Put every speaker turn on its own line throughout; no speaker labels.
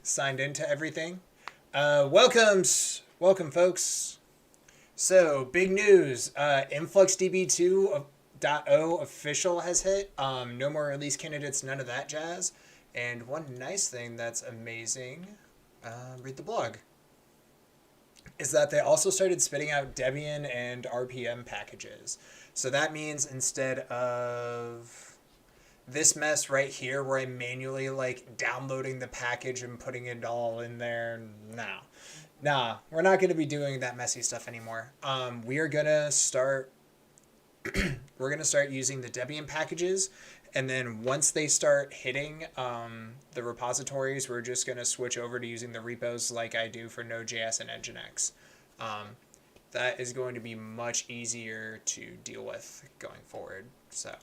signed into everything. Welcome, folks. So, big news. Influxdb 2.0 official has hit. No more release candidates, none of that jazz. And one nice thing that's amazing, read the blog, is that they also started spitting out Debian and RPM packages. So that means instead of this mess right here where I'm manually like downloading the package and putting it all in there, we're not going to be doing that messy stuff anymore. We are going to start we're going to start using the Debian packages, and then once they start hitting the repositories, we're just going to switch over to using the repos like I do for Node.js and Nginx. That is going to be much easier to deal with going forward. So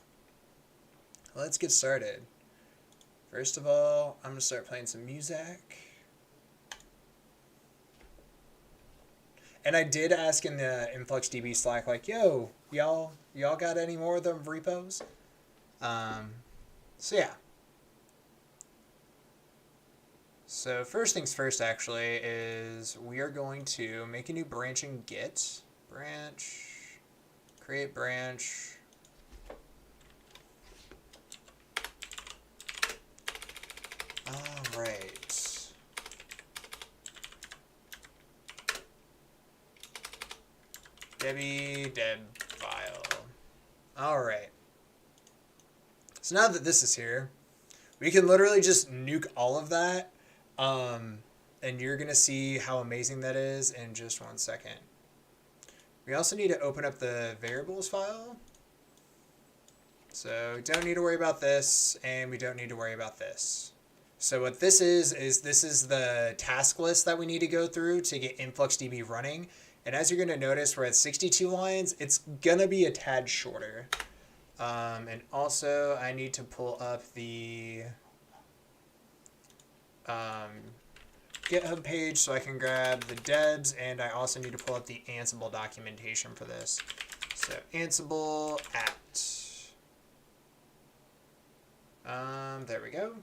let's get started. First of all, I'm going to start playing some music. And I did ask in the InfluxDB Slack, like, yo, y'all got any more of them repos? So yeah. So first things first, actually, is we are going to make a new branch in Git. Branch, create branch. All right. deb file. All right. So now that this is here, we can literally just nuke all of that. And you're going to see how amazing that is in just 1 second. We also need to open up the variables file. So we don't need to worry about this, and we don't need to worry about this. So what this is this is the task list that we need to go through to get InfluxDB running. And as you're going to notice, we're at 62 lines. It's going to be a tad shorter. And also, I need to pull up the GitHub page so I can grab the debs, and I also need to pull up the Ansible documentation for this. So Ansible apt. There we go.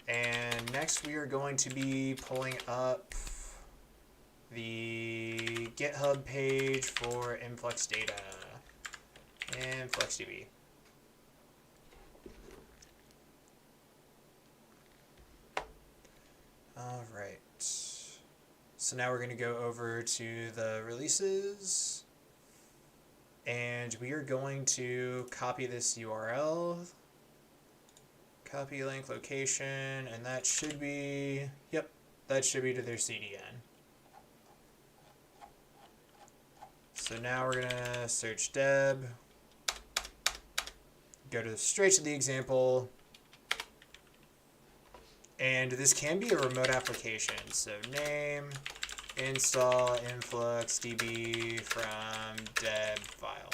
And next we are going to be pulling up the GitHub page for Influx data. InfluxDB. All right. So now we're going to go over to the releases. And we are going to copy this URL. Copy link location, and that should be, yep, that should be to their CDN. So now we're gonna search deb, go to straight to the example, and this can be a remote application. So name, install influxdb from deb file.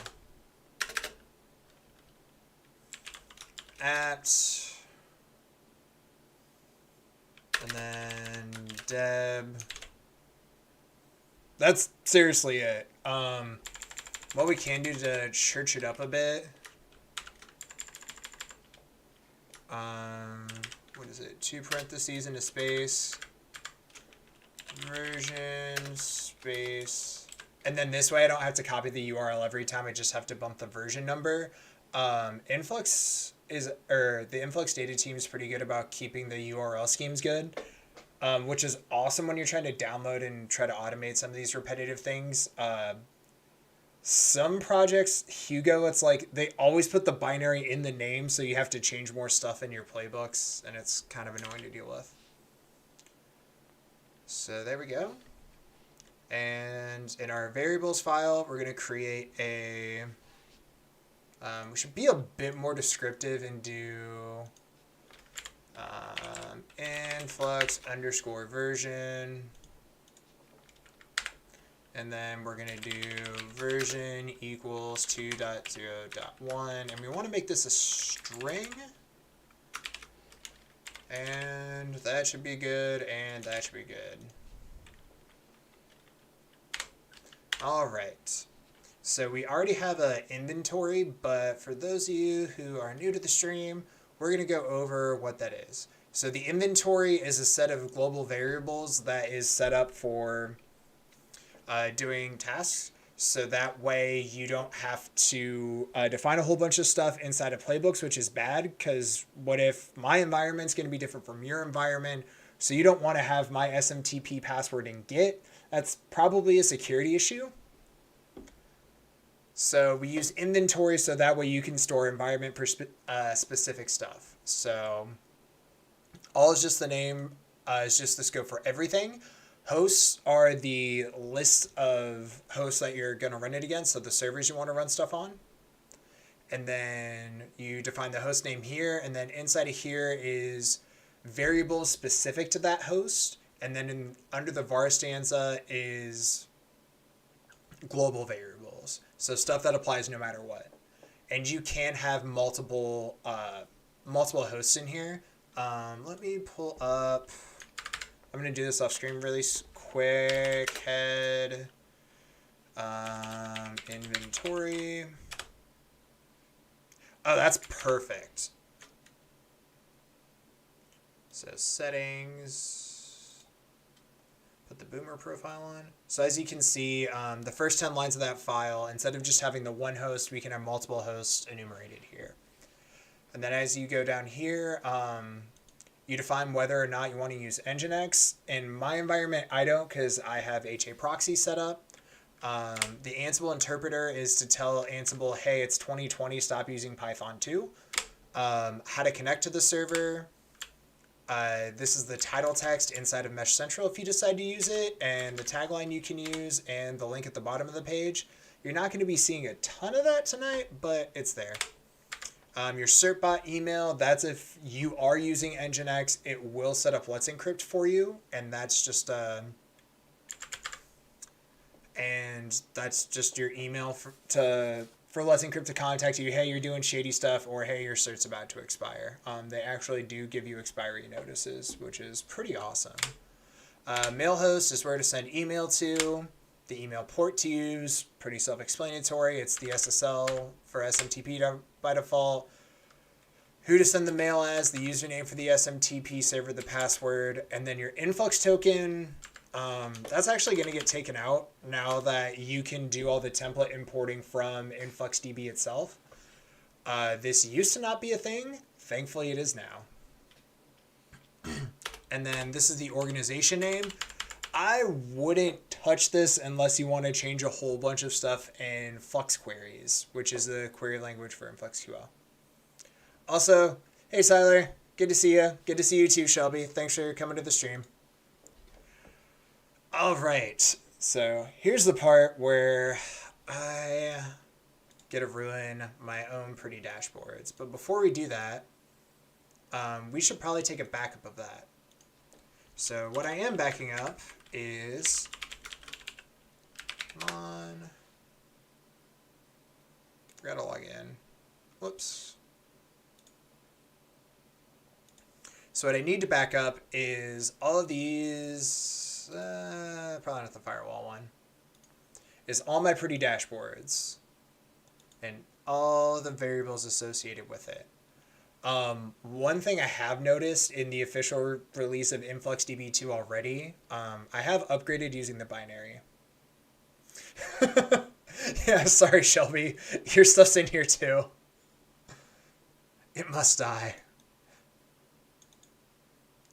Apt. And then deb. That's seriously it. What we can do to church it up a bit. What is it? 2 parentheses and a space. Version space. And then this way I don't have to copy the URL every time. I just have to bump the version number. The Influx data team is pretty good about keeping the URL schemes good, which is awesome when you're trying to download and try to automate some of these repetitive things. Some projects, Hugo, it's like they always put the binary in the name, so you have to change more stuff in your playbooks, and it's kind of annoying to deal with. So there we go. And in our variables file, we're going to create a... we should be a bit more descriptive and do influx underscore version. And then we're going to do version equals 2.0.1. And we want to make this a string. And that should be good. And that should be good. All right. So we already have an inventory, but for those of you who are new to the stream, we're going to go over what that is. So the inventory is a set of global variables that is set up for doing tasks. So that way you don't have to define a whole bunch of stuff inside of playbooks, which is bad because what if my environment's going to be different from your environment? So you don't want to have my SMTP password in Git. That's probably a security issue. So we use inventory so that way you can store environment specific stuff. So all is just the name, is just the scope for everything. Hosts are the list of hosts that you're going to run it against, so the servers you want to run stuff on. And then you define the host name here, and then inside of here is variables specific to that host. And then under the var stanza is global variables. So stuff that applies no matter what. And you can have multiple hosts in here. Let me pull up. I'm going to do this off screen really quick. Head inventory. Oh, that's perfect. So settings. Put the boomer profile on. So as you can see, the first 10 lines of that file, instead of just having the one host, we can have multiple hosts enumerated here. And then as you go down here, you define whether or not you want to use Nginx. In my environment, I don't because I have HA proxy set up. The Ansible interpreter is to tell Ansible, hey, it's 2020, stop using Python 2. How to connect to the server. This is the title text inside of Mesh Central if you decide to use it, and the tagline you can use, and the link at the bottom of the page. You're not going to be seeing a ton of that tonight, but it's there. Your certbot email, that's if you are using Nginx, it will set up Let's Encrypt for you, and that's just your email for Let's Encrypt to contact you. Hey, you're doing shady stuff, or hey, your cert's about to expire. They actually do give you expiry notices, which is pretty awesome. Mailhost is where to send email to. The email port to use, pretty self-explanatory. It's the SSL for SMTP by default. Who to send the mail as, the username for the SMTP server, the password, and then your influx token. That's actually going to get taken out now that you can do all the template importing from Influxdb itself. This used to not be a thing. Thankfully, it is now. And then this is the organization name. I wouldn't touch this unless you want to change a whole bunch of stuff in Flux queries, which is the query language for InfluxQL. Also, hey Siler, good to see you. Good to see you too, Shelby. Thanks for coming to the stream. All right, so here's the part where I get to ruin my own pretty dashboards. But before we do that, we should probably take a backup of that. So what I am backing up is, come on, forgot to log in. Whoops. So what I need to back up is all of these, probably not the firewall one, is all my pretty dashboards and all the variables associated with it. One thing I have noticed in the official release of Influxdb 2 already, I have upgraded using the binary. Yeah, sorry, Shelby. Your stuff's in here too. It must die.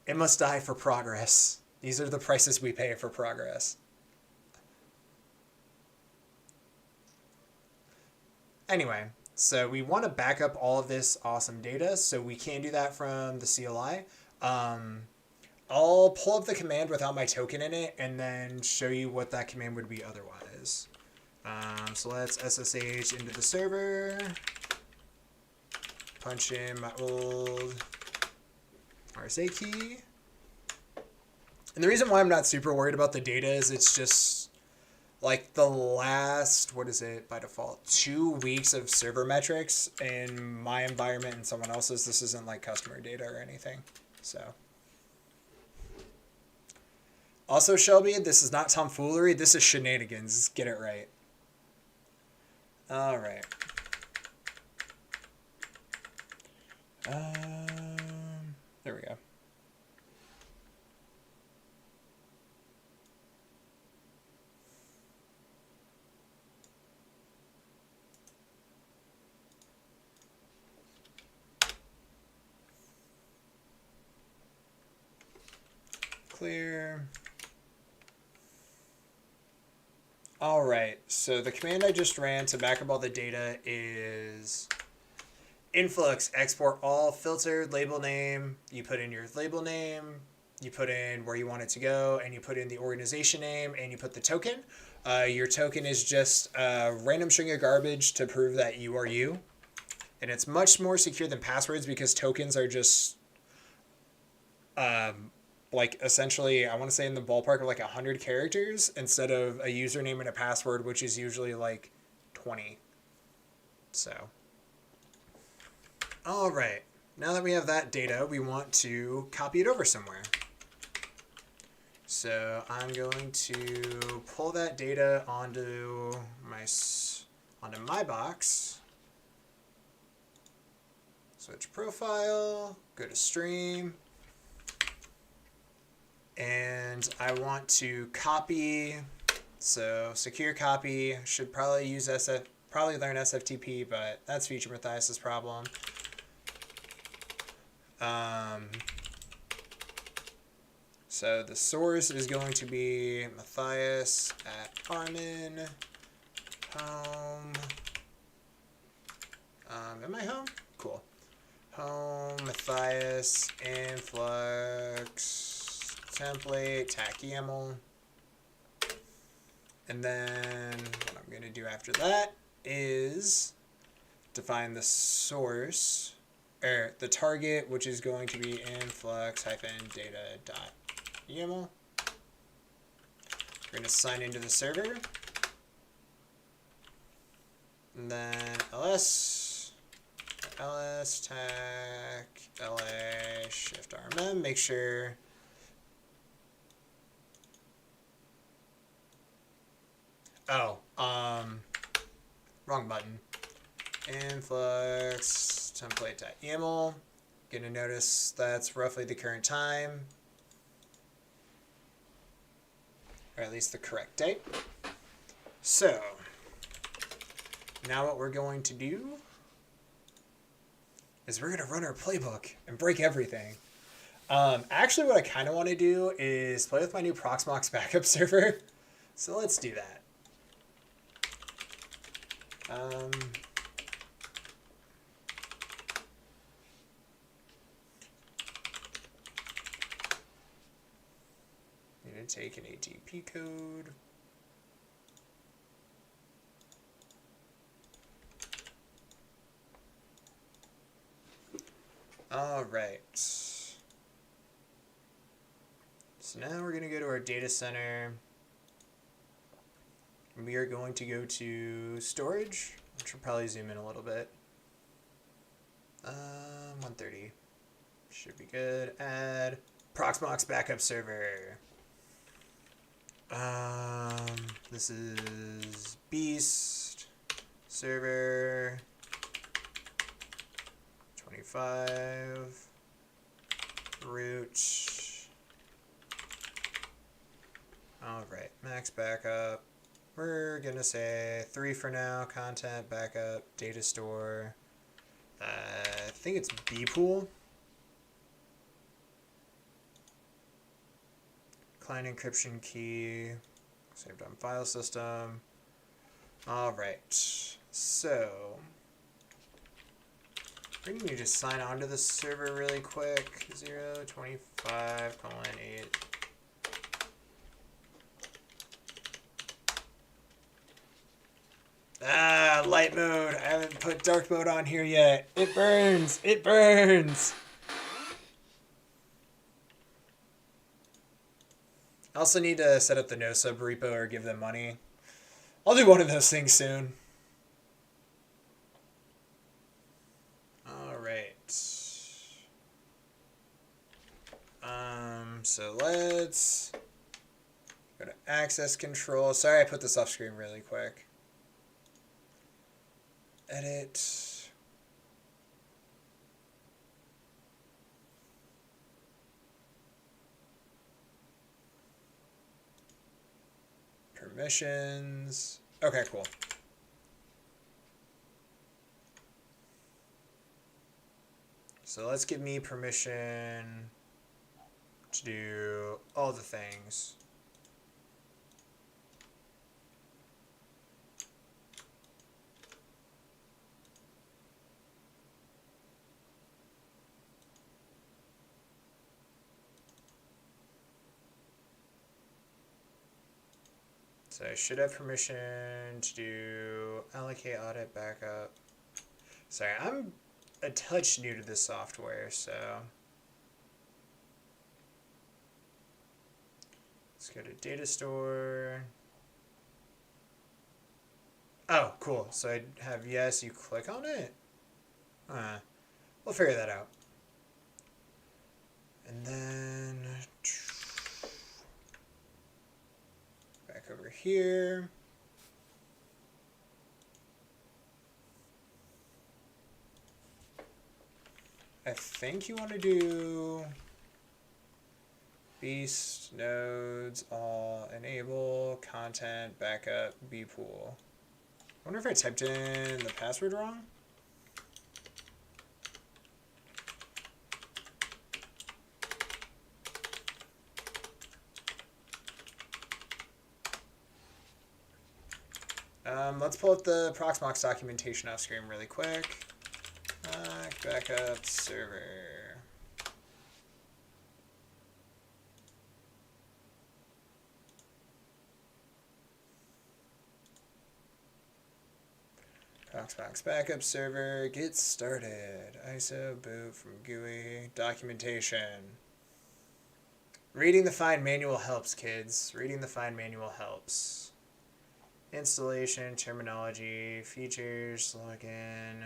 It must die for progress. These are the prices we pay for progress. Anyway, so we want to back up all of this awesome data, so we can do that from the CLI. I'll pull up the command without my token in it and then show you what that command would be otherwise. So let's SSH into the server, punch in my old RSA key. And the reason why I'm not super worried about the data is it's just like the last, what is it by default, 2 weeks of server metrics in my environment and someone else's. This isn't like customer data or anything. So also, Shelby, this is not tomfoolery. This is shenanigans. Get it right. All right. There we go. Clear. All right, so the command I just ran to back up all the data is influx export all filtered label name. You put in your label name, you put in where you want it to go, and you put in the organization name, and you put the token. Your token is just a random string of garbage to prove that you are you. And it's much more secure than passwords because tokens are just like essentially, I want to say in the ballpark of like 100 characters instead of a username and a password, which is usually like 20. So, all right. Now that we have that data, we want to copy it over somewhere. So I'm going to pull that data onto my box. Switch profile, go to stream. And I want to copy, so secure copy, should probably use probably learn SFTP, but that's Future Matthias's problem. So the source is going to be Matthias at Armin home. Am I home? Cool. Home Matthias influx template tac YAML. And then what I'm going to do after that is define the source, or the target, which is going to be influx-data.yaml. We're going to sign into the server. And then ls tac la shift rmm, make sure wrong button. Influx template.yaml. Gonna notice that's roughly the current time, or at least the correct date. So now what we're going to do is we're gonna run our playbook and break everything. Actually, what I kind of want to do is play with my new Proxmox backup server. So let's do that. Need to take an ATP code. All right. So now we're going to go to our data center. We are going to go to storage, which will probably zoom in a little bit. 130. Should be good. Add Proxmox backup server. This is Beast server 25 root. All right, max backup. We're gonna say 3 for now. Content backup, data store. I think it's bpool. Client encryption key. Saved on file system. All right. So we're gonna need to sign on to the server really quick. 025:8. Light mode. I haven't put dark mode on here yet. It burns. It burns. I also need to set up the no sub repo or give them money. I'll do one of those things soon. All right. So let's go to access control. Sorry, I put this off screen really quick. edit. Permissions. Okay, cool. So let's give me permission to do all the things. So I should have permission to do allocate, audit, backup. Sorry, I'm a touch new to this software, so let's go to data store. Oh, cool. So I have yes, you click on it? We'll figure that out. And then back over here. I think you want to do beast nodes all enable content backup bpool. I wonder if I typed in the password wrong. Let's pull up the Proxmox documentation off screen really quick. Backup server. Proxmox backup server. Get started. ISO boot from GUI. Documentation. Reading the fine manual helps, kids. Reading the fine manual helps. Installation, terminology, features, login.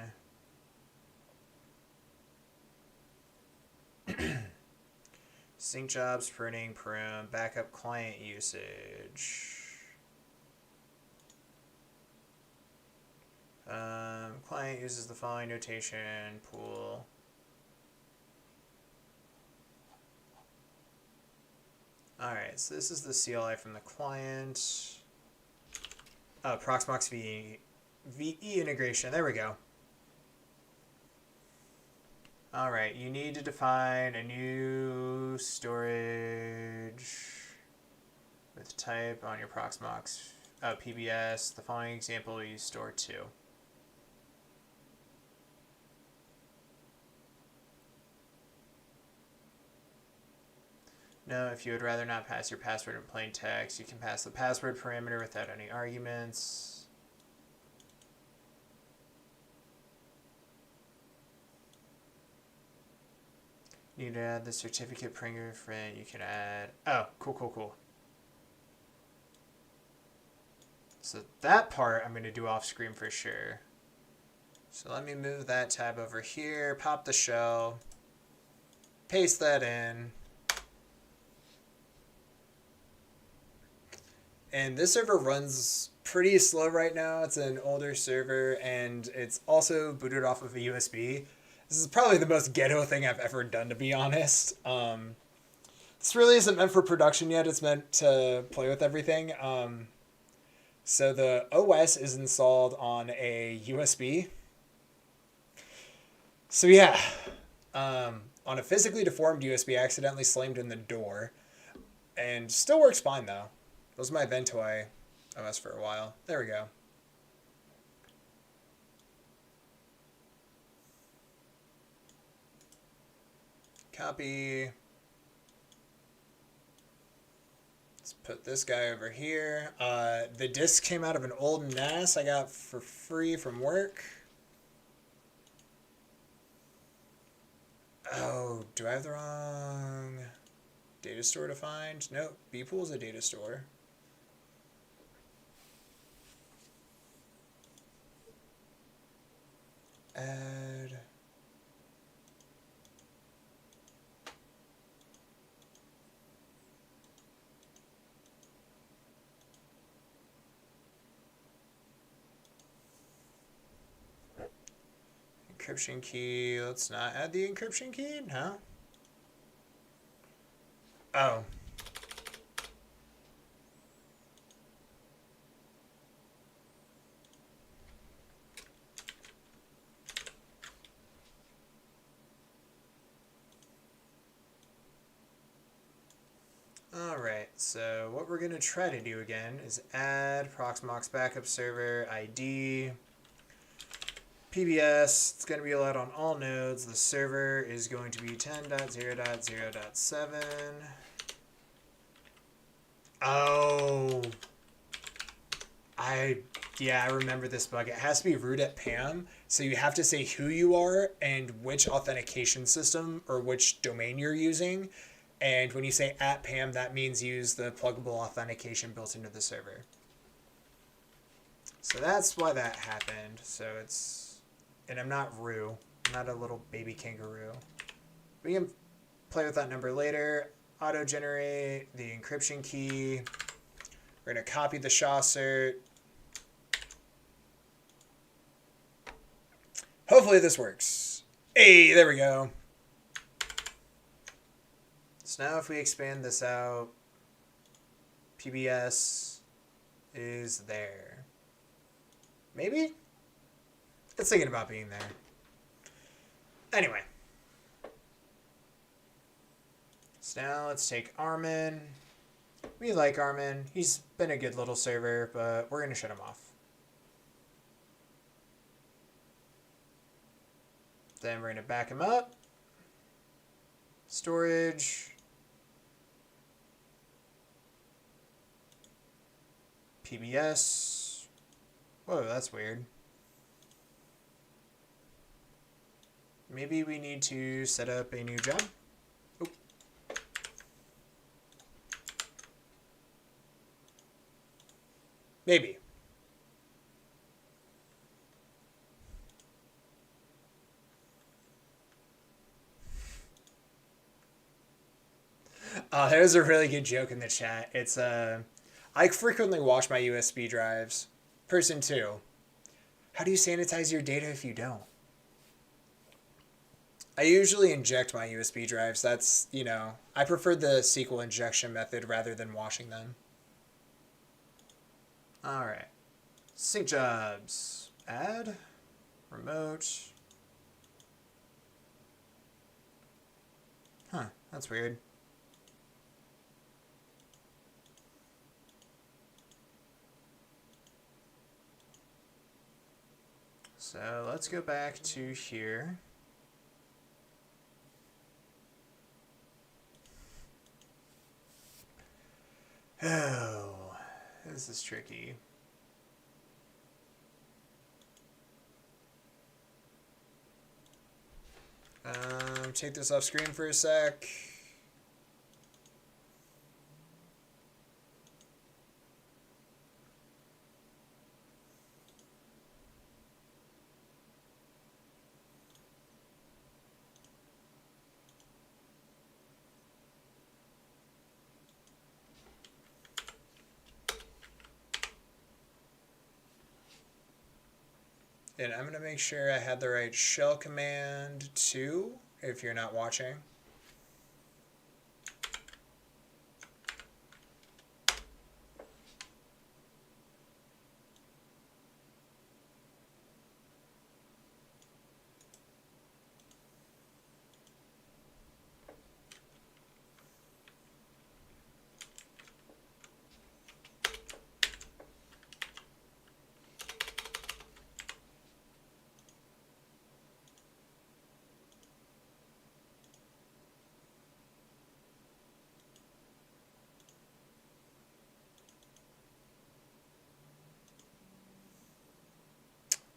Sync jobs, pruning, prune, backup client usage. Client uses the following notation, pool. Alright, so this is the CLI from the client. Proxmox VE integration. There we go. Alright, you need to define a new storage with type on your Proxmox PBS. The following example, we use store 2. No, if you would rather not pass your password in plain text, you can pass the password parameter without any arguments. You need to add the certificate print. You can add. Oh, cool. So that part I'm going to do off screen for sure. So let me move that tab over here, pop the shell, paste that in. And this server runs pretty slow right now. It's an older server, and it's also booted off of a USB. This is probably the most ghetto thing I've ever done, to be honest. This really isn't meant for production yet. It's meant to play with everything. So the OS is installed on a USB. So yeah, on a physically deformed USB, I accidentally slammed in the door. And still works fine, though. It was my Ventoy OS for a while. There we go. Copy. Let's put this guy over here. The disk came out of an old NAS I got for free from work. Oh, do I have the wrong data store defined? Nope, bpool is a data store. Add. encryption key. Let's not add the encryption key, no? Oh. Alright, so what we're going to try to do again is add Proxmox backup server ID. PBS, it's going to be allowed on all nodes. The server is going to be 10.0.0.7. Oh. I remember this bug. It has to be root at PAM, so you have to say who you are and which authentication system or which domain you're using. And when you say at PAM, that means use the pluggable authentication built into the server. So that's why that happened. So it's... And I'm not Rue. I'm not a little baby kangaroo. We can play with that number later. Auto-generate the encryption key. We're going to copy the SHA cert. Hopefully this works. Hey, there we go. So now if we expand this out, PBS is there. Maybe? It's thinking about being there. Anyway. So now let's take Armin. We like Armin. He's been a good little server, but we're going to shut him off. Then we're going to back him up. Storage. PBS. Whoa, that's weird. Maybe we need to set up a new job. Oh. Maybe. There's a really good joke in the chat. It's I frequently wash my USB drives. Person 2. How do you sanitize your data if you don't? I usually inject my USB drives. That's, you know, I prefer the SQL injection method rather than washing them. Alright. Sync jobs. Add. Remote. Huh, that's weird. So let's go back to here. Oh, this is tricky. Take this off screen for a sec. And I'm going to make sure I had the right shell command too, if you're not watching.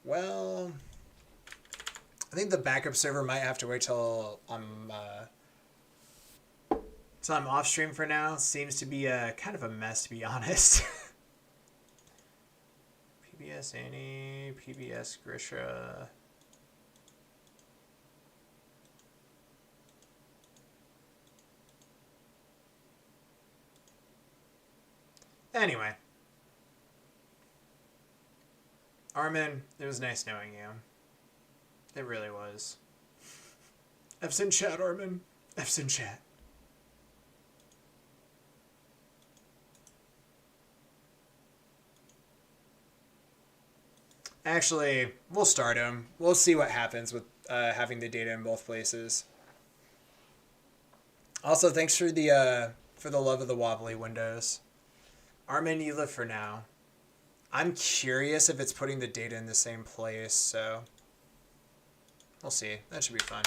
Well, I think the backup server might have to wait till I'm off stream for now. Seems to be kind of a mess, to be honest. PBS Annie, PBS Grisha. Anyway. Armin, it was nice knowing you. It really was. F's in chat, Armin. F's in chat. Actually, we'll start him. We'll see what happens with having the data in both places. Also, thanks for the love of the wobbly windows. Armin, you live for now. I'm curious if it's putting the data in the same place, so we'll see. That should be fun.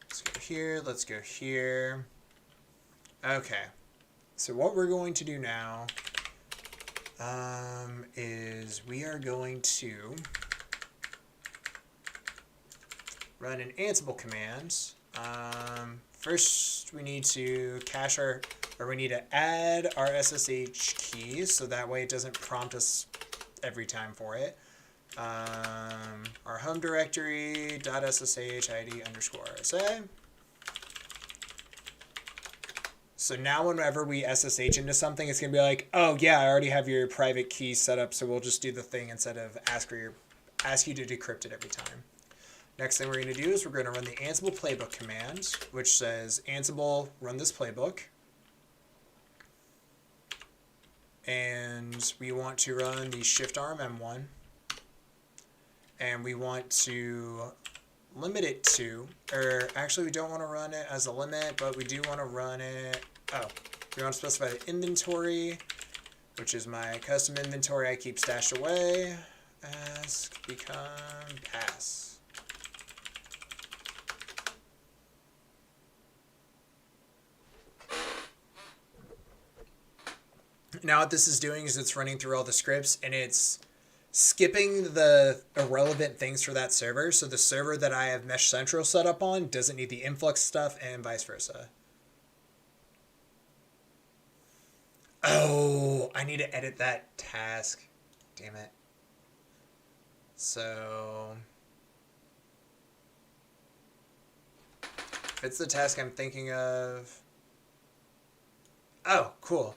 Let's go here. Let's go here. Okay. So what we're going to do now is we are going to run an Ansible command. First, we need to cache we need to add our SSH keys, so that way it doesn't prompt us every time for it. Our home directory .ssh id _sa. So now whenever we SSH into something, it's going to be like, oh yeah, I already have your private key set up, so we'll just do the thing instead of ask you to decrypt it every time. Next thing we're going to do is we're going to run the Ansible playbook command, which says Ansible run this playbook. And we want to run the shift rmm1. And we want to limit it to, or actually we don't want to run it as a limit, but we do want to run it, we want to specify the inventory, which is my custom inventory I keep stashed away, ask become pass. Now what this is doing is it's running through all the scripts and it's skipping the irrelevant things for that server. So the server that I have Mesh Central set up on doesn't need the influx stuff and vice versa. Oh, I need to edit that task. Damn it. So if it's the task I'm thinking of. Oh, cool.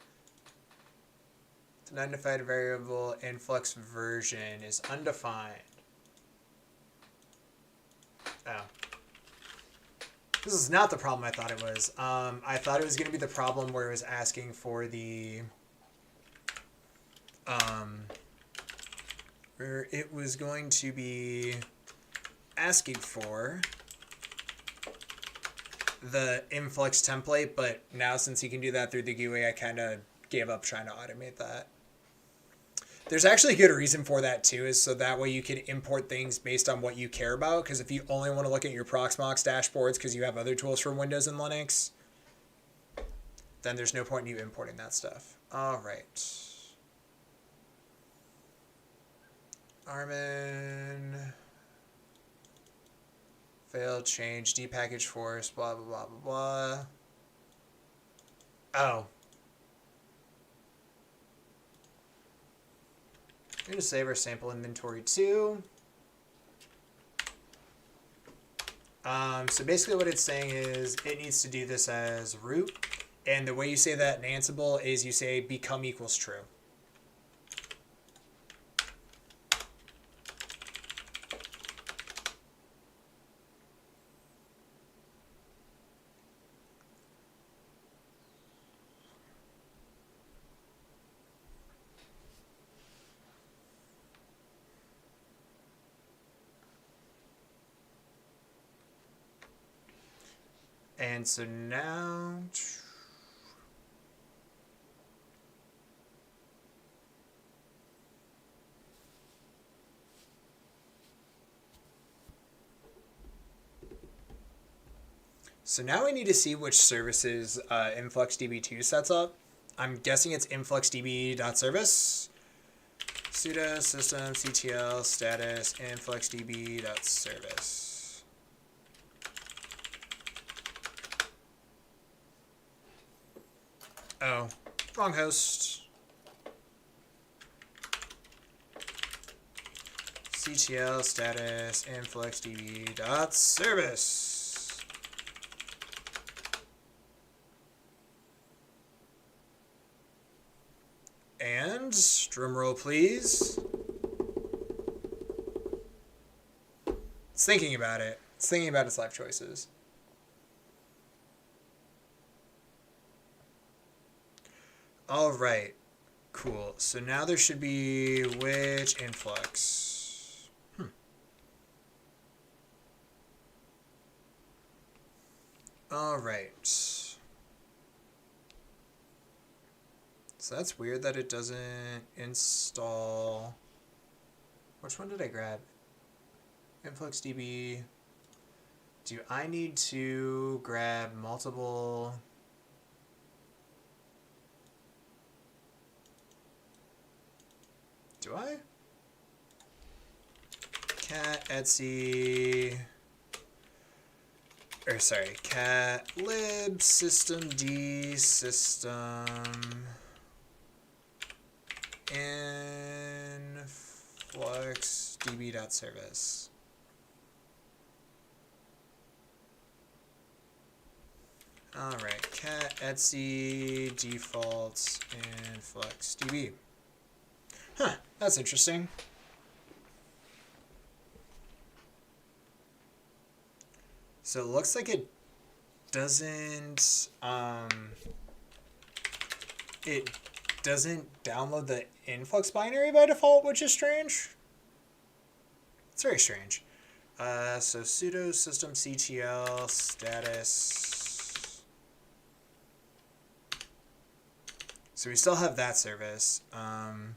The undefined variable influx version is undefined. Oh. This is not the problem I thought it was. I thought it was going to be the problem where it was asking for the... where it was going to be asking for the influx template, but now since you can do that through the GUI, I kind of gave up trying to automate that. There's actually a good reason for that too, is so that way you can import things based on what you care about, because if you only want to look at your Proxmox dashboards because you have other tools for Windows and Linux, then there's no point in you importing that stuff. All right. Armin. Failed change, depackage force, blah, blah, blah, blah, blah. Oh. I'm going to save our sample inventory too. So basically what it's saying is it needs to do this as root. And the way you say that in Ansible is you say become equals true. And so now, we need to see which services Influxdb 2 sets up. I'm guessing it's influxdb.service. Sudo system ctl status influxdb.service. Oh, wrong host. CTL status influxdb.service. And Drum roll, please. It's thinking about it. It's thinking about its life choices. All right. Cool. So now there should be which influx? All right. So that's weird that it doesn't install. Which one did I grab? Influxdb. Do I need to grab multiple? Do I? Cat Etsy. Or sorry, cat lib systemd system influxdb.service. All right, cat Etsy defaults influxdb. Huh, that's interesting. So it looks like it doesn't download the influx binary by default, which is strange. It's very strange. So sudo systemctl status. So we still have that service. Or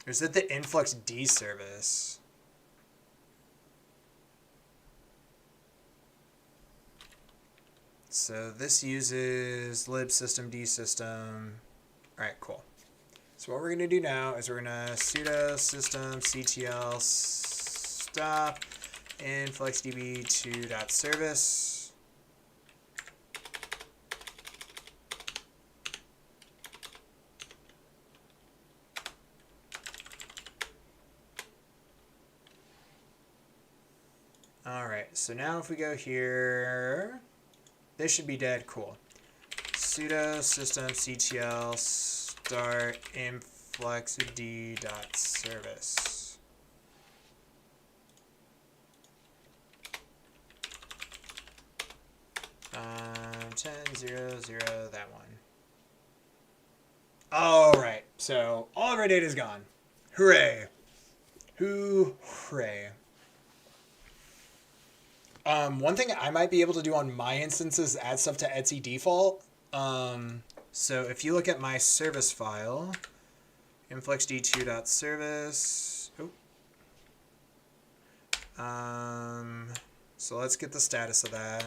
is it the influxd service? So this uses libsystemd system. All right, cool. So what we're going to do now is we're going to sudo systemctl stop influxdb 2.service. All right, so now if we go here, this should be dead. Cool. Sudo systemctl start influxd.service. Um, 10.0.0, that one. All right, so all of our data is gone. Hooray. Hooray. One thing I might be able to do on my instances is add stuff to Etsy default. So if you look at my service file, influxd2.service. So let's get the status of that.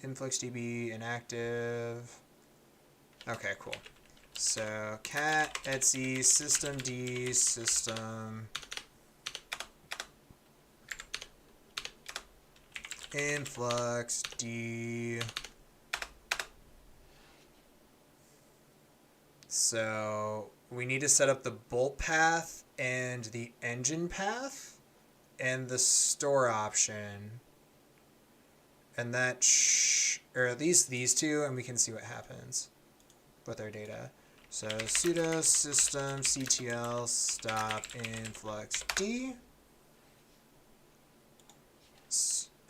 InfluxDB inactive. Okay, cool. So cat Etsy systemd system influxd. So we need to set up the bolt path and the engine path and the store option. And that, or at least these two, and we can see what happens with our data. So sudo systemctl stop influxd.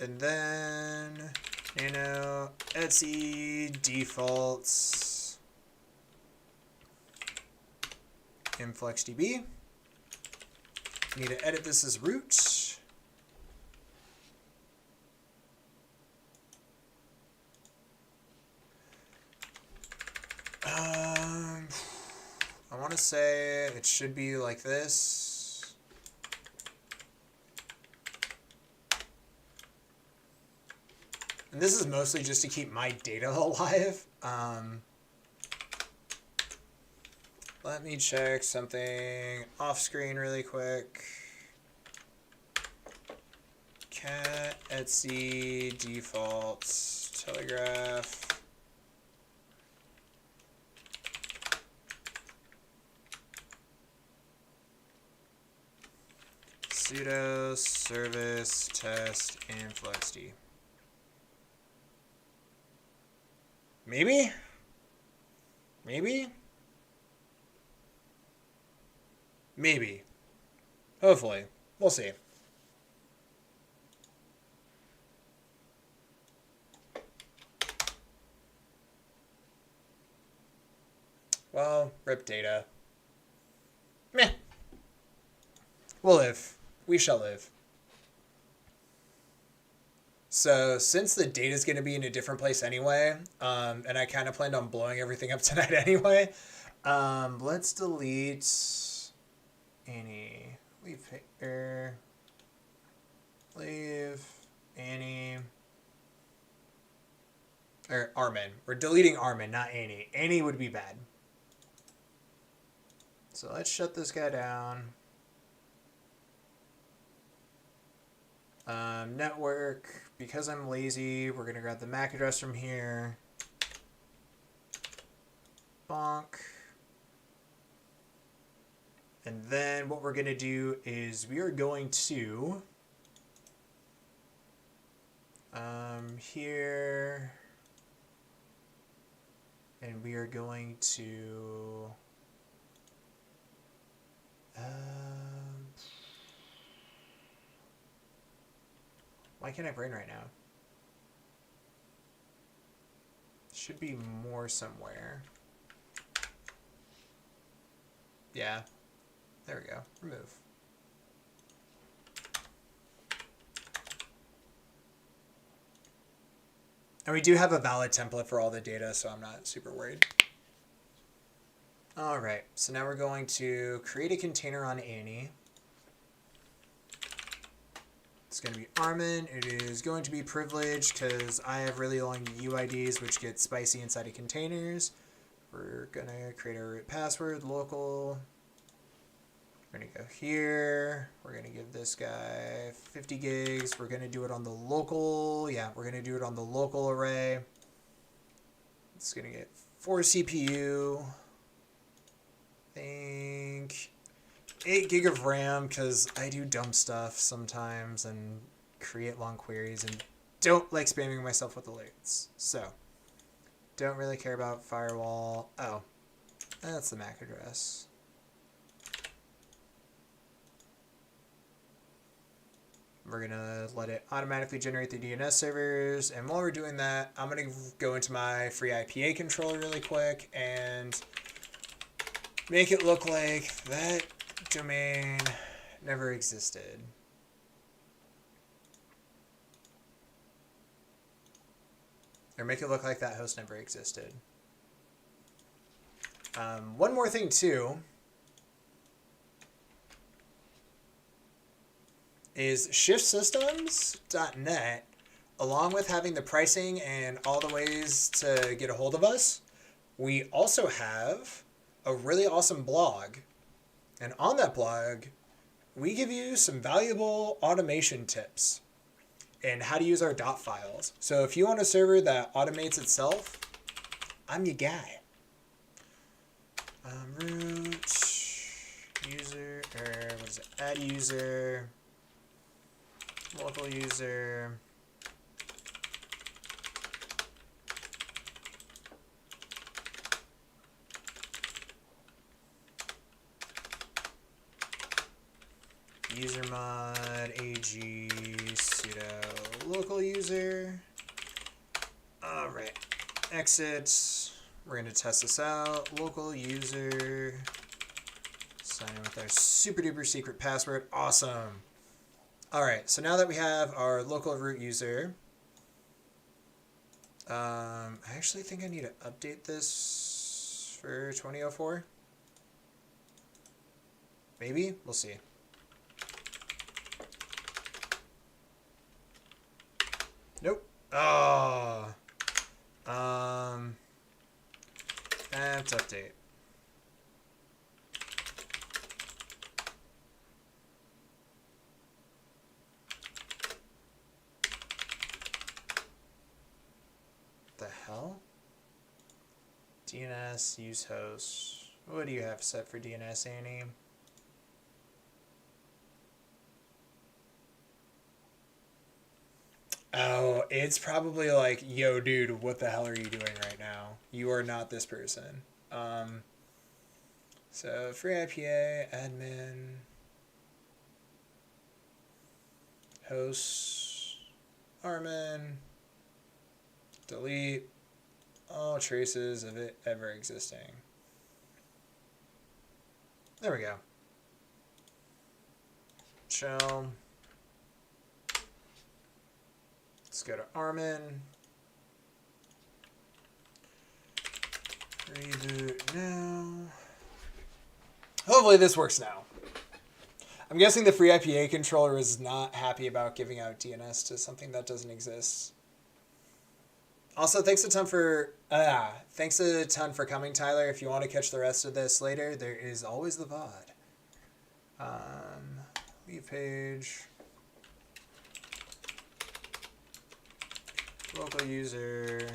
And then nano Etsy defaults influxdb. Need to edit this as root. I want to say it should be like this. And this is mostly just to keep my data alive. Let me check something off screen really quick. Cat Etsy defaults telegraph. sudo service test influxd. Maybe? Maybe? Maybe. Hopefully. We'll see. Well, rip data. Meh. We'll live. We shall live. So since the data is going to be in a different place anyway, and I kind of planned on blowing everything up tonight anyway, let's delete any. Leave Annie. Or Armin. We're deleting Armin, not Annie. Annie would be bad. So let's shut this guy down. Network, because I'm lazy, we're going to grab the MAC address from here. Bonk. And then what we're going to do is we are going to here, and we are going to why can't I brain right now? Should be more somewhere. Yeah. There we go. Remove. And we do have a valid template for all the data, so I'm not super worried. All right. So now we're going to create a container on Annie. It's going to be Armin. It is going to be privileged because I have really long UIDs, which get spicy inside of containers. We're going to create a root password, local. We're going to go here. We're going to give this guy 50 gigs. We're going to do it on the local. Yeah, we're going to do it on the local array. It's going to get 4 CPU. I think 8 gig of RAM because I do dumb stuff sometimes and create long queries and don't like spamming myself with alerts. So, don't really care about firewall. Oh, that's the MAC address. We're going to let it automatically generate the DNS servers. And while we're doing that, I'm going to go into my free IPA controller really quick and make it look like that domain never existed. Or make it look like that host never existed. One more thing too is shiftsystems.net, along with having the pricing and all the ways to get a hold of us, we also have a really awesome blog. And on that blog, we give you some valuable automation tips and how to use our dot files. So if you want a server that automates itself, I'm your guy. Root user, or what is it? Add user, local user. Usermod ag sudo local user. All right, exit. We're going to test this out. Local user. Sign in with our super duper secret password. Awesome. All right, so now that we have our local root user, I actually think I need to update this for 2004. Maybe? We'll see. Nope. Oh. Apt update. The hell? DNS use host. What do you have set for DNS, Annie? it's probably like, yo, dude, what the hell are you doing right now? You are not this person. So free IPA, admin, hosts, Armin, delete all traces of it ever existing. There we go. Shell. Let's go to Armin. Reboot now. Hopefully this works now. I'm guessing the free IPA controller is not happy about giving out DNS to something that doesn't exist. Also, thanks a ton for coming, Tyler. If you want to catch the rest of this later, there is always the VOD. Leave page. Local user.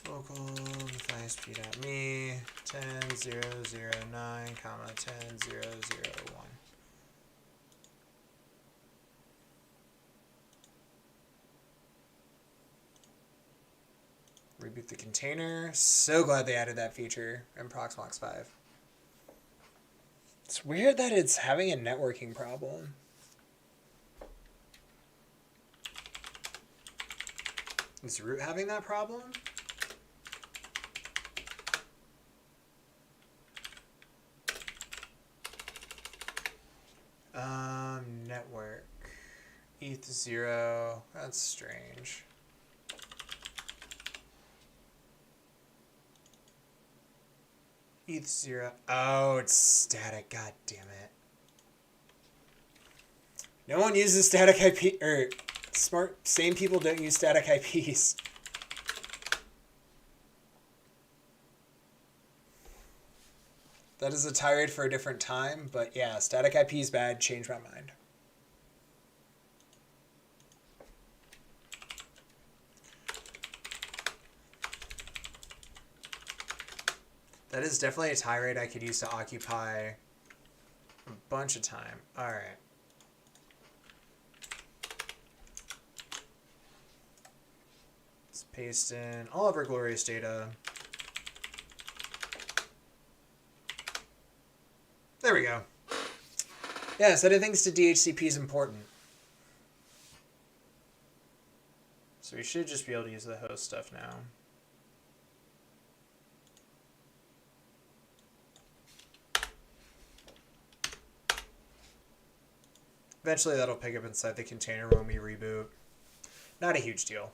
Local isp.me 10.0.0.9, 10.0.0.1. Reboot the container. So glad they added that feature in Proxmox 5. It's weird that it's having a networking problem. Is root having that problem? Network. ETH0. That's strange. ETH0. Oh, it's static. God damn it. No one uses static IP, or sane people don't use static IPs. That is a tirade for a different time, but yeah, static IP is bad. Change my mind. That is definitely a tirade I could use to occupy a bunch of time. All right. Let's paste in all of our glorious data. There we go. Yeah, setting things to DHCP is important. So we should just be able to use the host stuff now. Eventually that'll pick up inside the container when we reboot. Not a huge deal.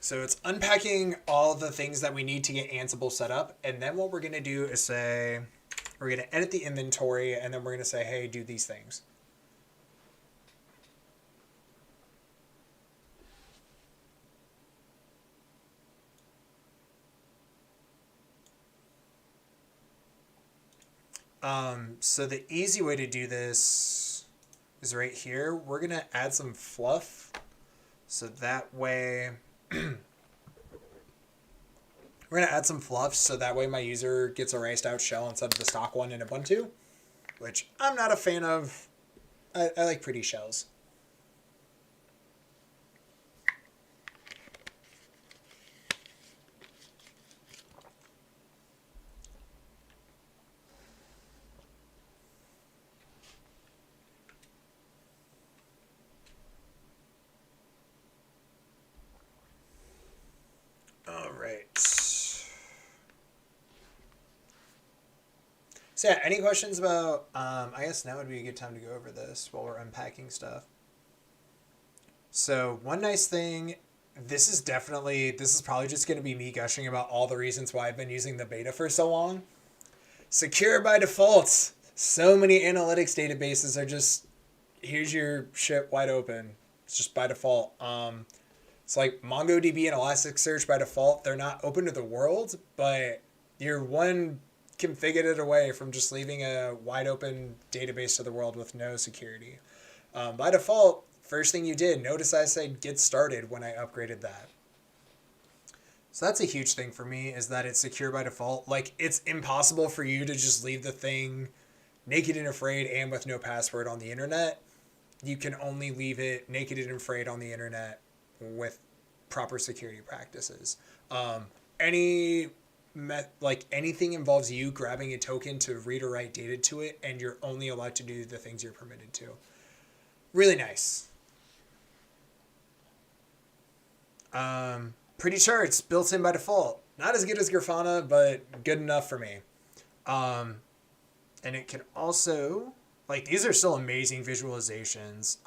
So it's unpacking all the things that we need to get Ansible set up. And then what we're going to do is say, we're going to edit the inventory, and then we're going to say, hey, do these things. So the easy way to do this is right here. We're going to add some fluff. So that way, we're going to add some fluff so that way my user gets a raced out shell instead of the stock one in Ubuntu, which I'm not a fan of. I like pretty shells. All right. So yeah, any questions about, I guess now would be a good time to go over this while we're unpacking stuff. So one nice thing, this is probably just going to be me gushing about all the reasons why I've been using the beta for so long. Secure by default. So many analytics databases are just, here's your shit wide open. It's just by default. It's like MongoDB and Elasticsearch by default. They're not open to the world, but you're one configured away from just leaving a wide open database to the world with no security. By default, first thing you did, notice I said get started when I upgraded that. So that's a huge thing for me, is that it's secure by default. Like, it's impossible for you to just leave the thing naked and afraid and with no password on the internet. You can only leave it naked and afraid on the internet with proper security practices. Any like anything involves you grabbing a token to read or write data to it, and you're only allowed to do the things you're permitted to. Really nice. Pretty sure it's built in by default. Not as good as Grafana, but good enough for me. And it can also, like, these are still amazing visualizations.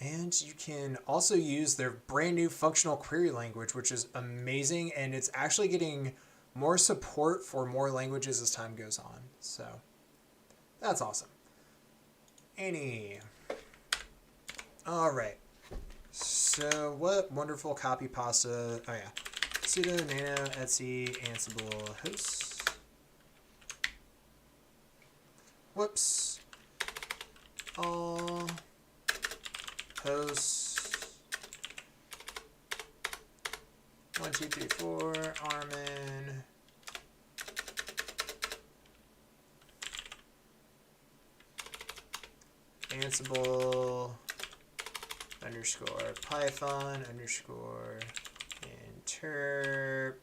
And you can also use their brand new functional query language, which is amazing. And it's actually getting more support for more languages as time goes on. So that's awesome. All right. So what wonderful copy pasta. Oh, yeah. Sudo nano etsy ansible hosts. Whoops. All hosts 1, 2, 3, 4 Armin Ansible _ Python _ interp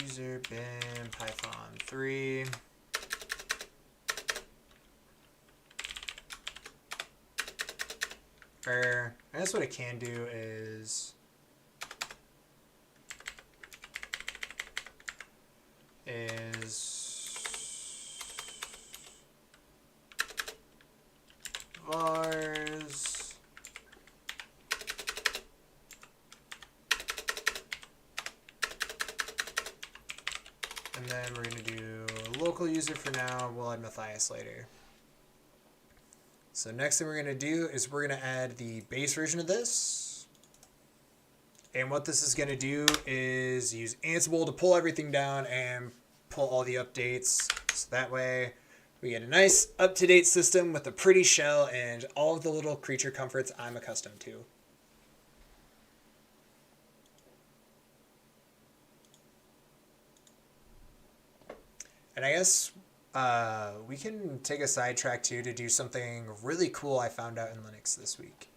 user bin Python 3. Or I guess what it can do is vars and then we're going to do local user for now. We'll add Matthias later. So next thing we're going to do is we're going to add the base version of this. And what this is going to do is use Ansible to pull everything down and pull all the updates. So that way we get a nice up-to-date system with a pretty shell and all of the little creature comforts I'm accustomed to. And I guess we can take a sidetrack too to do something really cool I found out in Linux this week.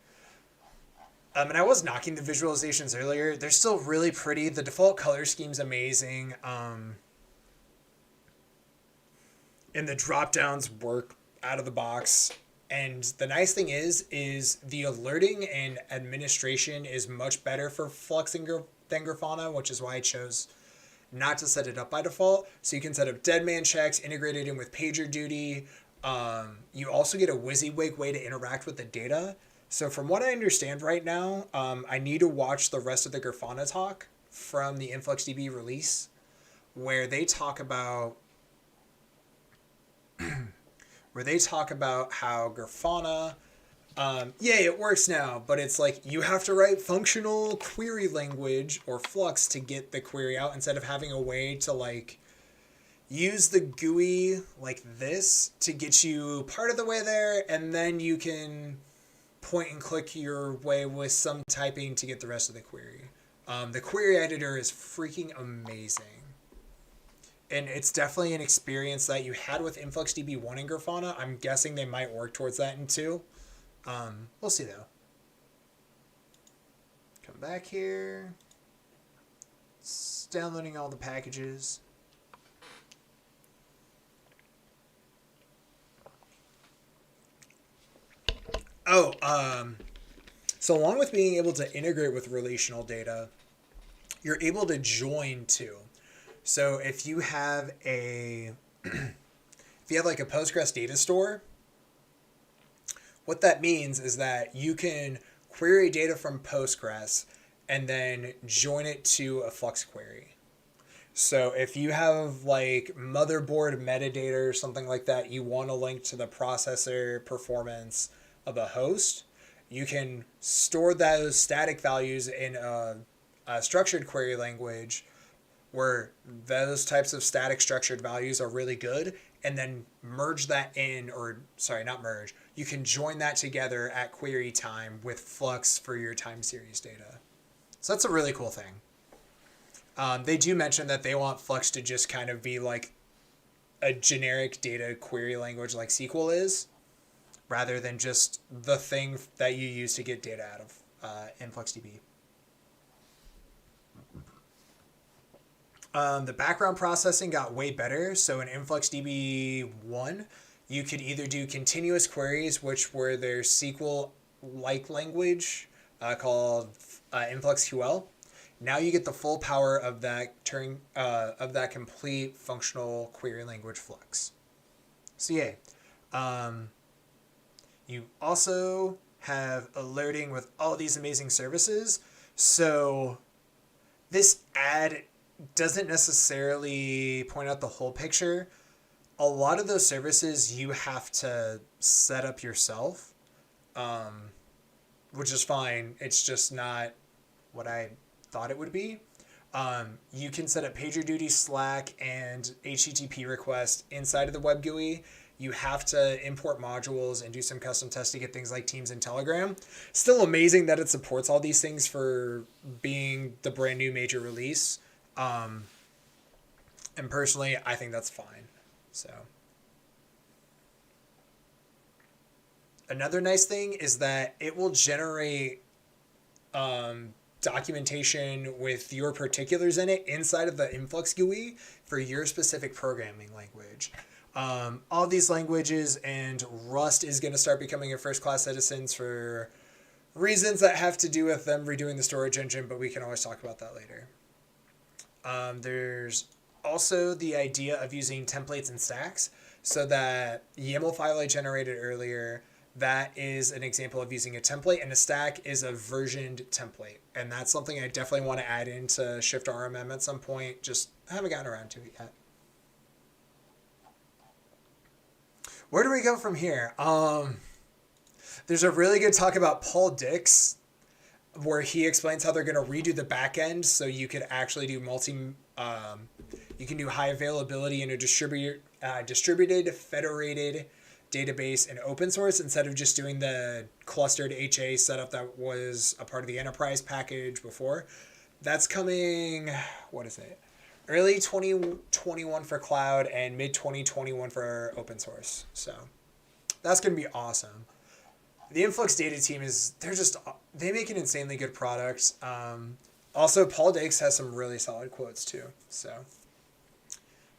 And I was knocking the visualizations earlier. They're still really pretty. The default color scheme's amazing. And the drop downs work out of the box. And the nice thing is the alerting and administration is much better for Flux than Grafana, which is why I chose not to set it up by default. So you can set up deadman checks, integrated in with PagerDuty. You also get a WYSIWYG way to interact with the data. So from what I understand right now, I need to watch the rest of the Grafana talk from the Influxdb release, where they talk about how Grafana, it works now, but it's like you have to write functional query language or Flux to get the query out instead of having a way to like use the GUI like this to get you part of the way there, and then you can point and click your way with some typing to get the rest of the query. The query editor is freaking amazing. And it's definitely an experience that you had with Influxdb 1 and Grafana. I'm guessing they might work towards that in 2. We'll see though. Come back here. It's downloading all the packages. So along with being able to integrate with relational data, you're able to join too. So if you have like a Postgres data store, what that means is that you can query data from Postgres and then join it to a Flux query. So if you have like motherboard metadata or something like that, you want to link to the processor performance of a host, you can store those static values in a structured query language where those types of static structured values are really good, and then merge that in, or sorry, not merge. You can join that together at query time with Flux for your time series data. So that's a really cool thing. They do mention that they want Flux to just kind of be like a generic data query language like SQL is, rather than just the thing that you use to get data out of InfluxDB. The background processing got way better. So in InfluxDB 1, you could either do continuous queries, which were their SQL-like language called InfluxQL. Now you get the full power of that complete functional query language Flux. So yeah. You also have alerting with all these amazing services. So this ad doesn't necessarily point out the whole picture. A lot of those services you have to set up yourself, which is fine. It's just not what I thought it would be. You can set up PagerDuty, Slack, and HTTP requests inside of the web GUI. You have to import modules and do some custom tests to get things like Teams and Telegram. Still amazing that it supports all these things for being the brand new major release. And personally, I think that's fine. So another nice thing is that it will generate documentation with your particulars in it inside of the Influx GUI for your specific programming language. All these languages and Rust is going to start becoming your first-class citizens for reasons that have to do with them redoing the storage engine, but we can always talk about that later. There's also the idea of using templates and stacks, so that YAML file I generated earlier, that is an example of using a template, and a stack is a versioned template. And that's something I definitely want to add into Shift RMM at some point. Just haven't gotten around to it yet. Where do we go from here? There's a really good talk about Paul Dix, where he explains how they're going to redo the back end so you could actually do you can do high availability in a distributed federated database and open source instead of just doing the clustered HA setup that was a part of the enterprise package before. That's coming, what is it? Early 2021 for cloud and mid 2021 for open source. So that's going to be awesome. The Influx data team they make an insanely good product. Also, Paul Dix has some really solid quotes too. So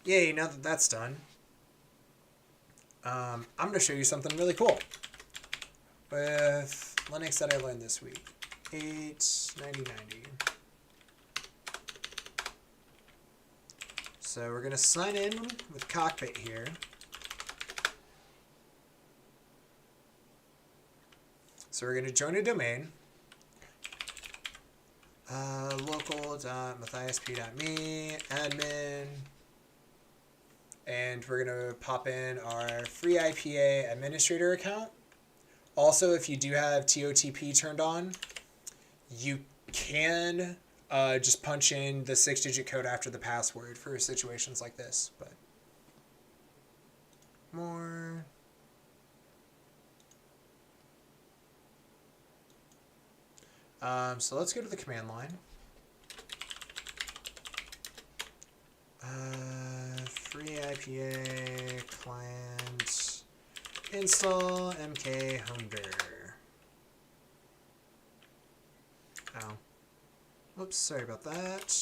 yay, now that that's done, I'm going to show you something really cool with Linux that I learned this week. 8.90.90. So we're going to sign in with Cockpit here. So we're going to join a domain. Local.matthiasp.me, admin. And we're going to pop in our free IPA administrator account. Also, if you do have TOTP turned on, you can just punch in the 6-digit code after the password for situations like this. But more. So let's go to the command line. Free IPA client install mk humder. Oh. Whoops, sorry about that.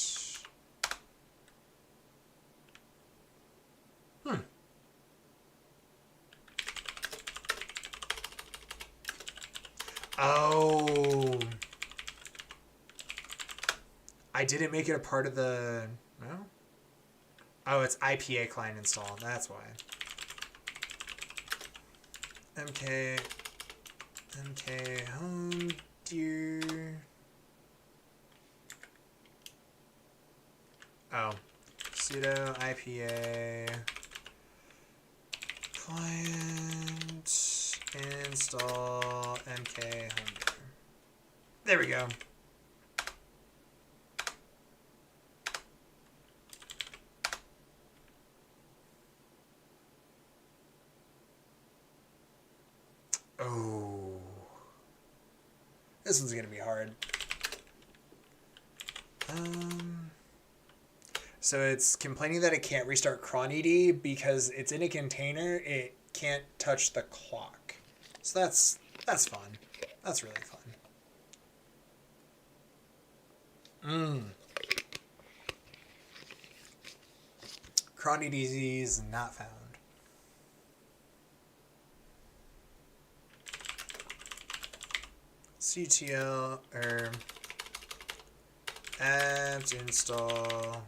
Oh. I didn't make it a part of the... No? Oh, it's IPA client install. That's why. MK home dear. Oh. Sudo IPA client install MK home dear. There we go. This one's gonna be hard. So it's complaining that it can't restart cronED because it's in a container. It can't touch the clock. So that's fun. That's really fun. cronED is not found. CTL or apt install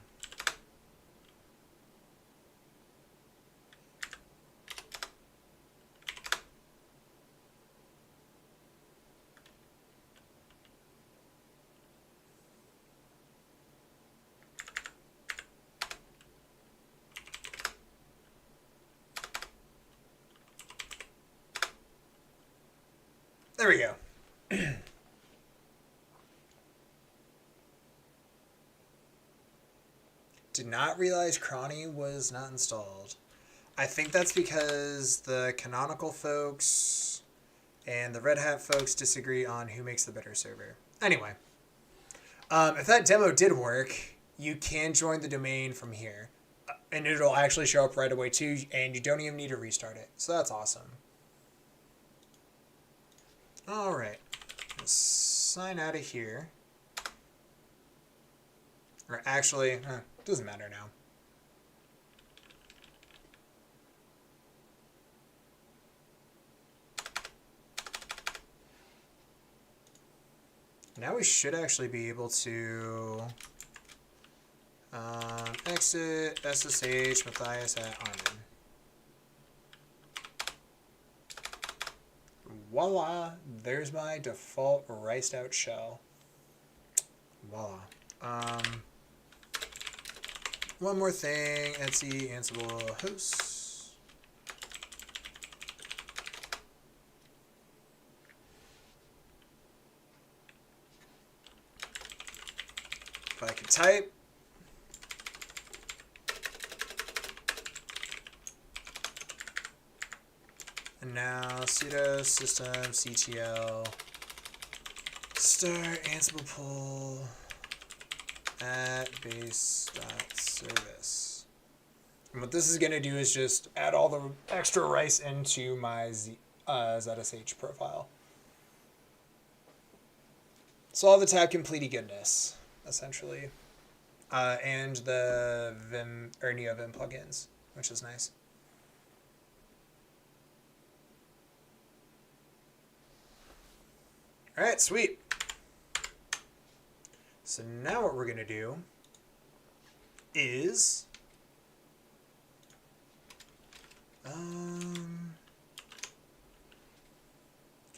There we go. Did not realize cronny was not installed. I think that's because the Canonical folks and the Red Hat folks disagree on who makes the better server. Anyway, if that demo did work, you can join the domain from here. And it'll actually show up right away too, and you don't even need to restart it. So that's awesome. Alright, let's sign out of here. Or actually, doesn't matter now. Now we should actually be able to exit SSH Matthias at Armin. Voila, there's my default riced out shell. Voila. One more thing, etc Ansible hosts. If I can type. And now sudo system ctl start Ansible pull at base.service. And what this is going to do is just add all the extra rice into my ZSH profile. So all the tab complete goodness, essentially. And the Vim or NeoVim plugins, which is nice. All right, sweet. So now what we're going to do is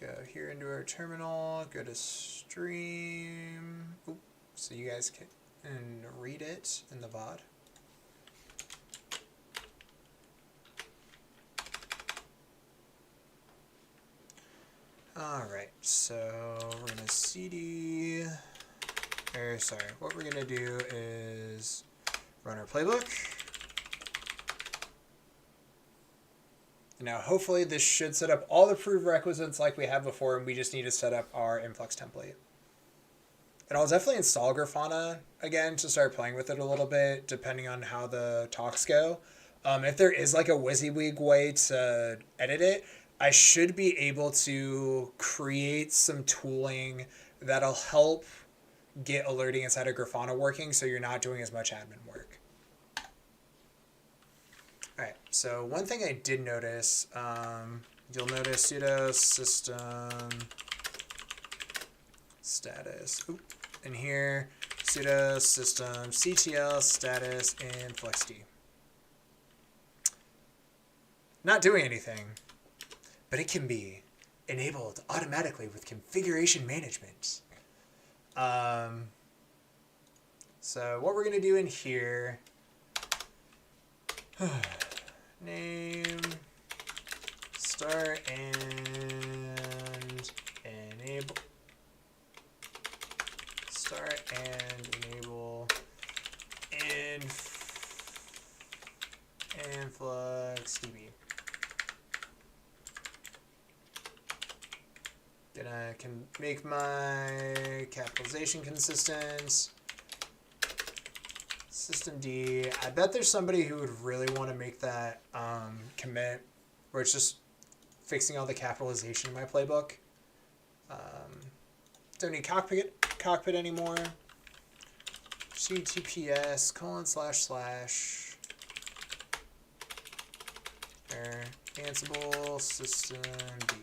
go here into our terminal, go to stream. Oop, so you guys can read it in the VOD. All right, so we're going to cd. What we're going to do is run our playbook. Now, hopefully this should set up all the prerequisites like we had before, and we just need to set up our Influx template. And I'll definitely install Grafana again to start playing with it a little bit, depending on how the talks go. If there is like a WYSIWYG way to edit it, I should be able to create some tooling that'll help get alerting inside of Grafana working so you're not doing as much admin work. All right, so one thing I did notice, you'll notice sudo system status. Oop, and here, sudo system ctl status influxd. Not doing anything, but it can be enabled automatically with configuration management. So what we're going to do in here, name, start and enable, start and enable Influxdb. Can make my capitalization consistent. Systemd. I bet there's somebody who would really want to make that commit where it's just fixing all the capitalization in my playbook. Don't need cockpit anymore. HTTPS : Ansible systemd.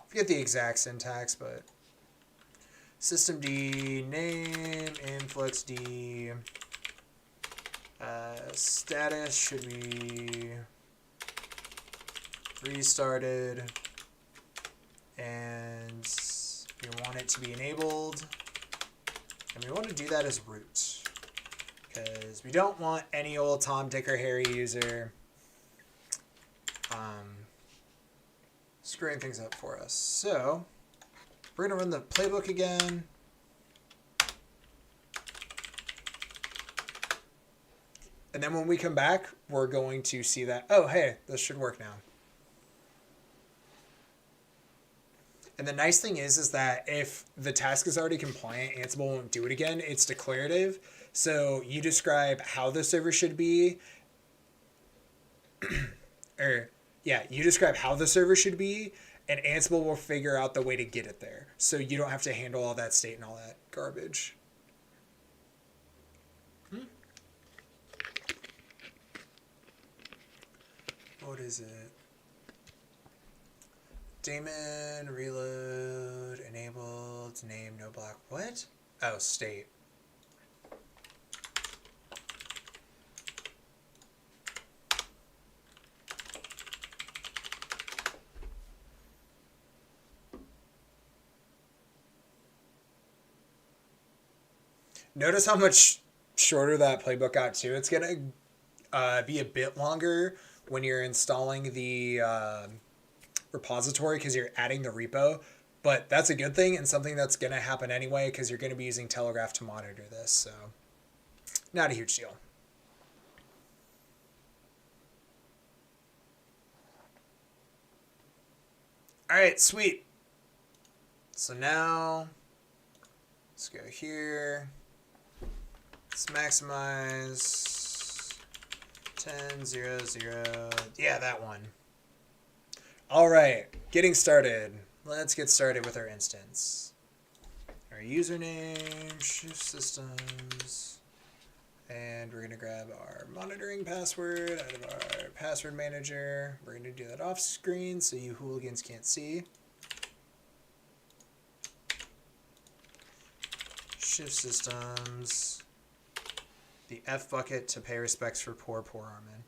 Forget the exact syntax, but systemd name influxd status should be restarted, and we want it to be enabled, and we want to do that as root because we don't want any old Tom, Dick, or Harry user screwing things up for us. So we're going to run the playbook again. And then when we come back, we're going to see that, oh, hey, this should work now. And the nice thing is that if the task is already compliant, Ansible won't do it again. It's declarative. So you describe how the server should be. You describe how the server should be, and Ansible will figure out the way to get it there. So you don't have to handle all that state and all that garbage. What is it? Daemon, reload, enabled, name, no block. What? Oh, state. Notice how much shorter that playbook got too. It's going to be a bit longer when you're installing the repository because you're adding the repo. But that's a good thing and something that's going to happen anyway because you're going to be using Telegraph to monitor this. So not a huge deal. All right, sweet. So now let's go here. Let's maximize 10, 0, 0. Yeah, that one. All right, getting started. Let's get started with our instance. Our username, shift systems, and we're gonna grab our monitoring password out of our password manager. We're gonna do that off screen so you hooligans can't see. Shift systems. The F bucket to pay respects for poor Armin.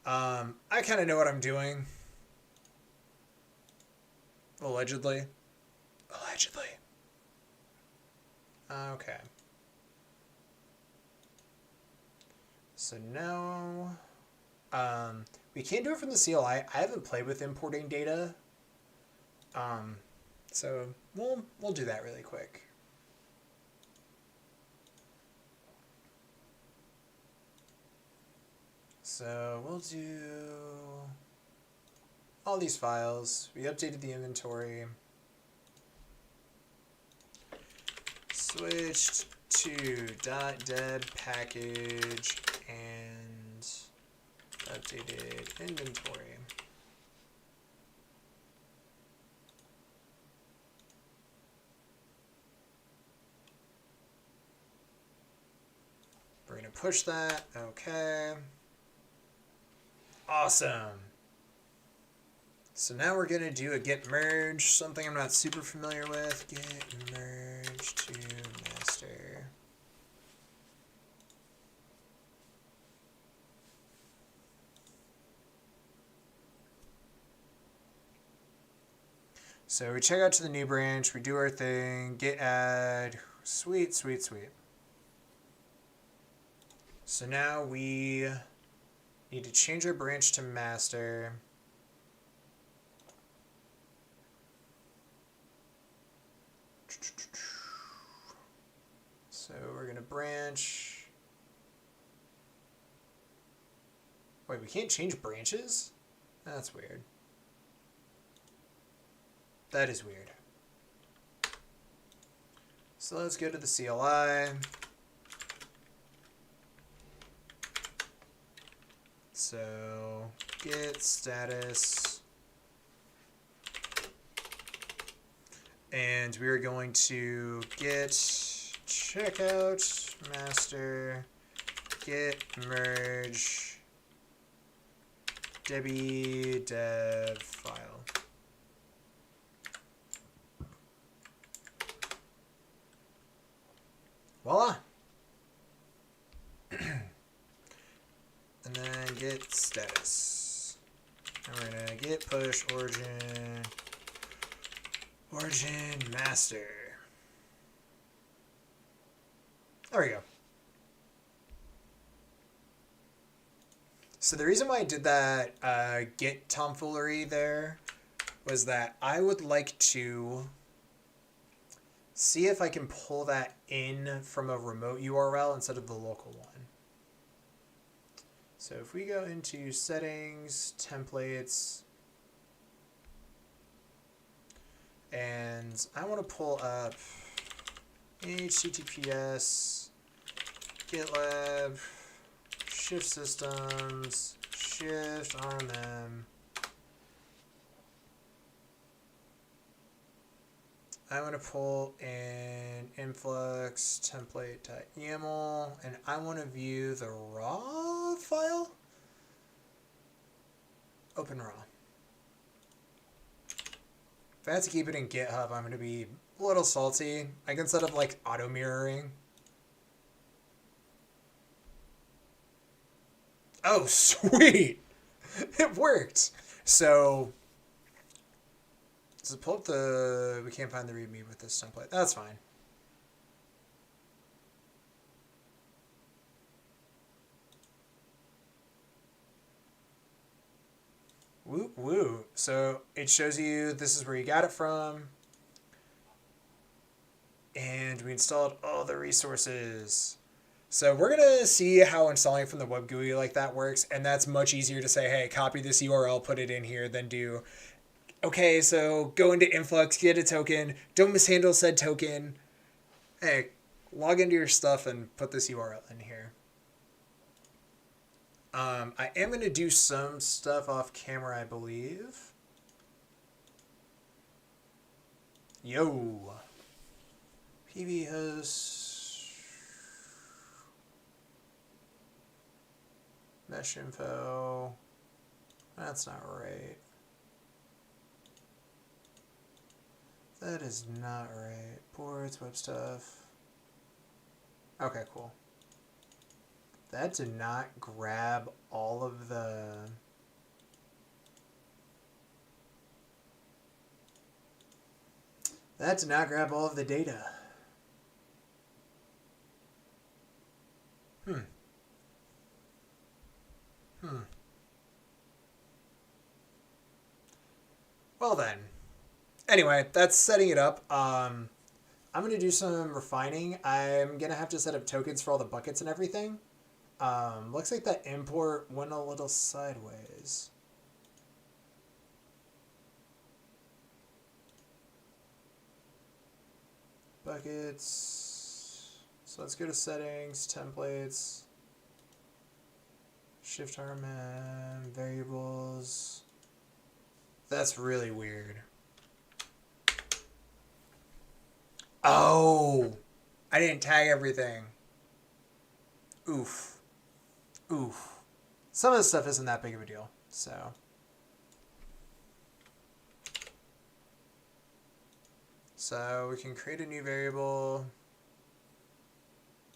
I kind of know what I'm doing. Allegedly. Okay. So now, we can do it from the CLI. I haven't played with importing data. So we'll do that really quick. So we'll do all these files. We updated the inventory. Switched to .deb package and updated inventory. We're going to push that. Okay. Awesome. So now we're going to do a git merge, something I'm not super familiar with. Git merge to master. So we check out to the new branch, we do our thing, git add, sweet, sweet, sweet. So now we need to change our branch to master. So we're going to branch Wait, we can't change branches? That's weird. That is weird. So let's go to the CLI. So git status. And we are going to git checkout master git merge Debbie dev file. Voila. And then git status. And we're gonna git push origin master. There we go. So the reason why I did that git tomfoolery there was that I would like to see if I can pull that in from a remote URL instead of the local one. So if we go into settings, templates, and I want to pull up HTTPS, GitLab, shift systems, shift RMM. I want to pull in influx template.yaml, and I want to view the raw file. Open raw. If I had to keep it in GitHub, I'm going to be a little salty. I can set up like auto mirroring. Oh, sweet! It worked! So pull up the... We can't find the readme with this template. That's fine. Woo woo. So it shows you this is where you got it from. And we installed all the resources. So we're going to see how installing from the web GUI like that works. And that's much easier to say, hey, copy this URL, put it in here, than do, okay, so go into Influx, get a token, don't mishandle said token. Hey, log into your stuff and put this URL in here. I am going to do some stuff off camera, I believe. Yo. PV host. Mesh info. That's not right. That is not right. Ports, web stuff. Okay, cool. That did not grab all of the... That did not grab all of the data. Well then. Anyway, that's setting it up. I'm going to do some refining. I'm going to have to set up tokens for all the buckets and everything. Looks like that import went a little sideways. Buckets. So let's go to settings, templates, shift RMM, variables. That's really weird. Oh, I didn't tag everything. Oof. Oof. Some of this stuff isn't that big of a deal, so. So we can create a new variable.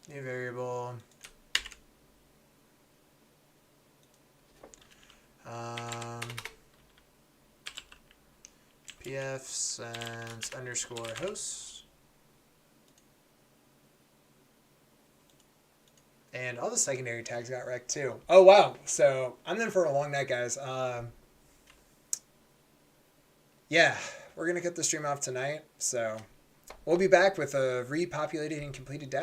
New variable. pf sends underscore host. And all the secondary tags got wrecked too. Oh, wow. So I'm in for a long night, guys. Yeah, we're going to get the stream off tonight. So we'll be back with a repopulated and completed data.